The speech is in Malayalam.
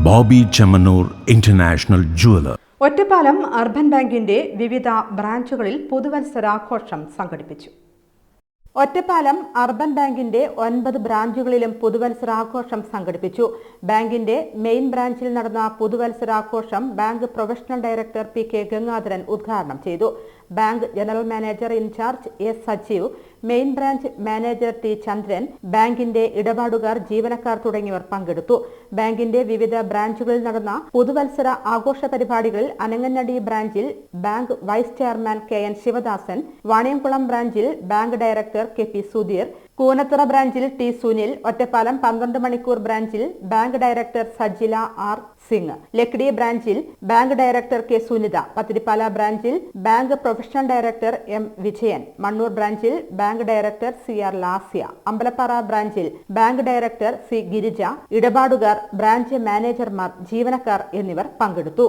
Bobby Chemmanur international jeweller. Ottapalam urban ബാങ്കിന്റെ വിവിധ ബ്രാഞ്ചുകളിൽ പുതുവത്സരാഘോഷം സംഘടിപ്പിച്ചു. ഒറ്റപ്പാലം അർബൻ ബാങ്കിന്റെ 9 ബ്രാഞ്ചുകളിലും പുതുവത്സരാഘോഷം സംഘടിപ്പിച്ചു. ബാങ്കിന്റെ മെയിൻ ബ്രാഞ്ചിൽ നടന്ന പുതുവത്സരാഘോഷം bank professional director P K Gangadharan ഉദ്ഘാടനം ചെയ്തു. Bank general manager in charge S Sajeev, main branch manager T Chandran, ബാങ്കിന്റെ ഇടപാടുകാർ, ജീവനക്കാർ തുടങ്ങിയവർ പങ്കെടുത്തു. ബാങ്കിന്റെ വിവിധ ബ്രാഞ്ചുകളിൽ നടന്ന പുതുവത്സര ആഘോഷ പരിപാടികളിൽ അനങ്ങനടി ബ്രാഞ്ചിൽ bank vice chairman K N Sivadasan, Vaniyamkulam ബ്രാഞ്ചിൽ bank director K P Sudheer, Koonathara ബ്രാഞ്ചിൽ ടി സുനിൽ, ഒറ്റപ്പാലം 12 മണിക്കൂർ ബ്രാഞ്ചിൽ bank director Sajila R Singh, Lakkidi ബ്രാഞ്ചിൽ bank director K Sunitha, Pathiripala ബ്രാഞ്ചിൽ bank professional director M Vijayan, Mannur ബ്രാഞ്ചിൽ bank director C R Lasya, Ambalappara ബ്രാഞ്ചിൽ ബാങ്ക് ഡയറക്ടർ സി ഗിരിജ, ഇടപാടുകാർ, ബ്രാഞ്ച് മാനേജർമാർ, ജീവനക്കാർ എന്നിവർ പങ്കെടുത്തു.